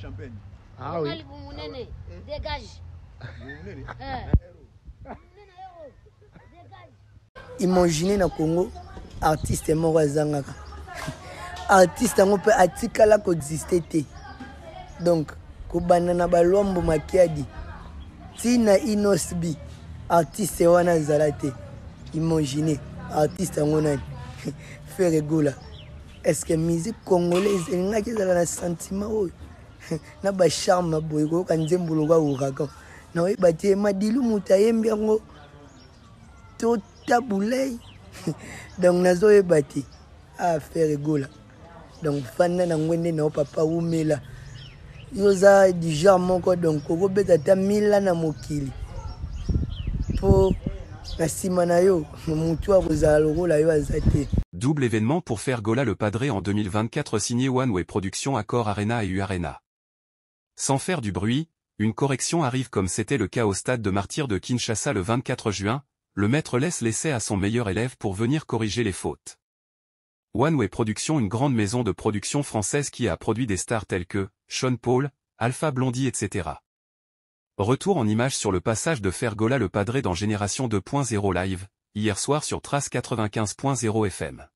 Champagne. Ah oui. Dégage. Imaginez na Congo, artiste moko azangaka. Artiste ngo pe atikala ko exister. Donc, ko banana balombo makiadi. Tina Inosbi, artiste wana zalate. Imaginez, artiste ngo nani. Faire gola. Est-ce que musique congolaise n'a que dans le sentiment na ba charme boy ko kanzembulu kwa uraka. Na we batie madilu mutayembi ngo to tabulei. Donc nazo e bati a faire gola. Donc fana na ngwende na papa umela. Yoza du genre moko donc ko beta ta mila na mokili. Po na simana yo mutu a kozala lokola yo azate. Double événement pour faire Gola le Padré en 2024 signé One Way Productions Accor Arena et U Arena. Sans faire du bruit, une correction arrive comme c'était le cas au stade de Martyrs de Kinshasa le 24 juin, le maître laisse l'essai à son meilleur élève pour venir corriger les fautes. One Way Productions, une grande maison de production française qui a produit des stars telles que Sean Paul, Alpha Blondy etc. Retour en images sur le passage de faire Gola le Padré dans Génération 2.0 Live, hier soir sur Trace 95.0 FM.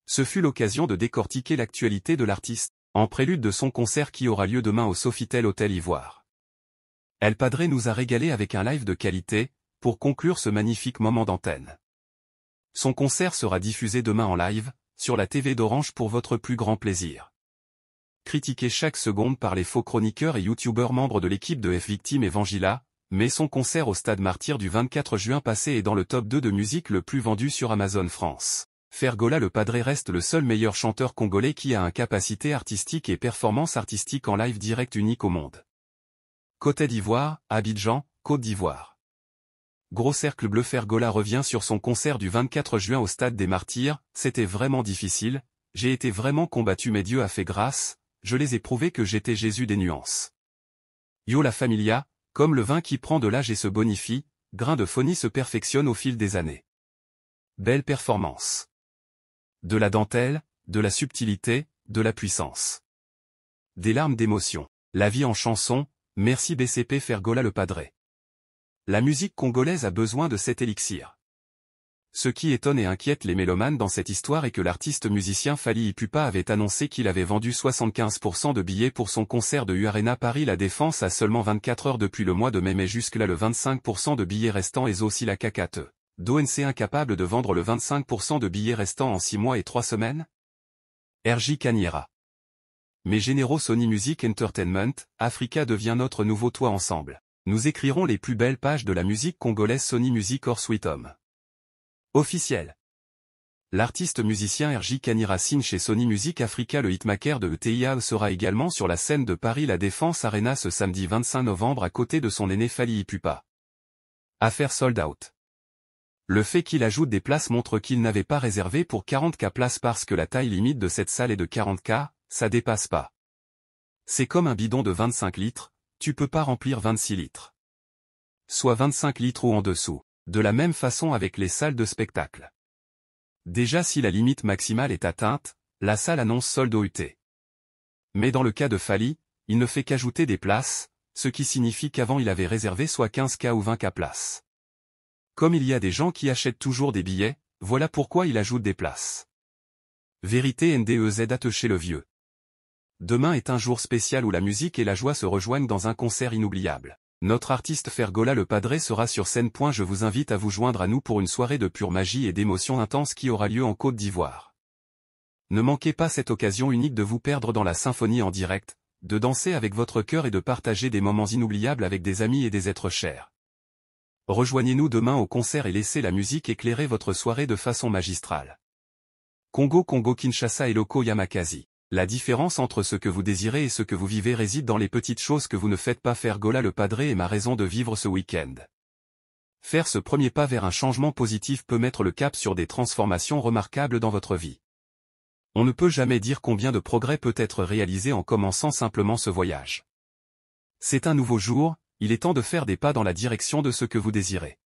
Ce fut l'occasion de décortiquer l'actualité de l'artiste, en prélude de son concert qui aura lieu demain au Sofitel Hôtel Ivoire. El Padré nous a régalé avec un live de qualité, pour conclure ce magnifique moment d'antenne. Son concert sera diffusé demain en live, sur la TV d'Orange pour votre plus grand plaisir. Critiqué chaque seconde par les faux chroniqueurs et youtubeurs membres de l'équipe de F-Victime et Vangila, mais son concert au Stade Martyr du 24 juin passé est dans le top 2 de musique le plus vendu sur Amazon France. Faire Gola le Padré reste le seul meilleur chanteur congolais qui a une capacité artistique et performance artistique en live direct unique au monde. Côte d'Ivoire, Abidjan, Côte d'Ivoire. Gros cercle bleu. Faire Gola revient sur son concert du 24 juin au Stade des Martyrs. C'était vraiment difficile, j'ai été vraiment combattu mais Dieu a fait grâce, je les ai prouvé que j'étais Jésus des nuances. Yo la familia, comme le vin qui prend de l'âge et se bonifie, grain de phonie se perfectionne au fil des années. Belle performance. De la dentelle, de la subtilité, de la puissance. Des larmes d'émotion. La vie en chanson, merci BCP Faire Gola le Padré. La musique congolaise a besoin de cet élixir. Ce qui étonne et inquiète les mélomanes dans cette histoire est que l'artiste musicien Fally Ipupa avait annoncé qu'il avait vendu 75% de billets pour son concert de U Arena Paris La Défense à seulement 24 heures depuis le mois de mai, mais jusque-là le 25% de billets restants est aussi la cacate. D'ONC incapable de vendre le 25% de billets restants en 6 mois et 3 semaines? RJ Kaniera. Mes généraux Sony Music Entertainment, Africa devient notre nouveau toit ensemble. Nous écrirons les plus belles pages de la musique congolaise. Sony Music or Sweet Home. Officiel. L'artiste musicien RJ Kaniera signe chez Sony Music Africa. Le hitmaker de ETIA sera également sur la scène de Paris La Défense Arena ce samedi 25 novembre à côté de son aîné Fally Ipupa. Affaire sold out. Le fait qu'il ajoute des places montre qu'il n'avait pas réservé pour 40K places parce que la taille limite de cette salle est de 40K, ça dépasse pas. C'est comme un bidon de 25 litres, tu peux pas remplir 26 litres. Soit 25 litres ou en dessous. De la même façon avec les salles de spectacle. Déjà si la limite maximale est atteinte, la salle annonce sold out. Mais dans le cas de Fally, il ne fait qu'ajouter des places, ce qui signifie qu'avant il avait réservé soit 15K ou 20K places. Comme il y a des gens qui achètent toujours des billets, voilà pourquoi il ajoute des places. Vérité NDEZ attaché le vieux. Demain est un jour spécial où la musique et la joie se rejoignent dans un concert inoubliable. Notre artiste Faire Gola le Padré sera sur scène. Je vous invite à vous joindre à nous pour une soirée de pure magie et d'émotions intenses qui aura lieu en Côte d'Ivoire. Ne manquez pas cette occasion unique de vous perdre dans la symphonie en direct, de danser avec votre cœur et de partager des moments inoubliables avec des amis et des êtres chers. Rejoignez-nous demain au concert et laissez la musique éclairer votre soirée de façon magistrale. Congo Kinshasa et Loko Yamakasi. La différence entre ce que vous désirez et ce que vous vivez réside dans les petites choses que vous ne faites pas. Faire Gola le Padré est ma raison de vivre ce week-end. Faire ce premier pas vers un changement positif peut mettre le cap sur des transformations remarquables dans votre vie. On ne peut jamais dire combien de progrès peut être réalisé en commençant simplement ce voyage. C'est un nouveau jour, il est temps de faire des pas dans la direction de ce que vous désirez.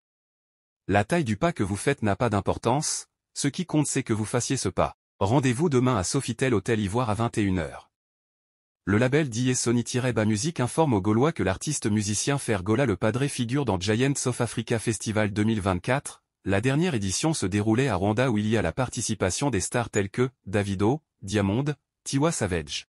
La taille du pas que vous faites n'a pas d'importance, ce qui compte c'est que vous fassiez ce pas. Rendez-vous demain à Sofitel Hôtel Ivoire à 21h. Le label Die Sony-Ba Music informe aux Gaulois que l'artiste musicien Fergola Le Padré figure dans Giants of Africa Festival 2024. La dernière édition se déroulait à Rwanda où il y a la participation des stars telles que Davido, Diamond, Tiwa Savage.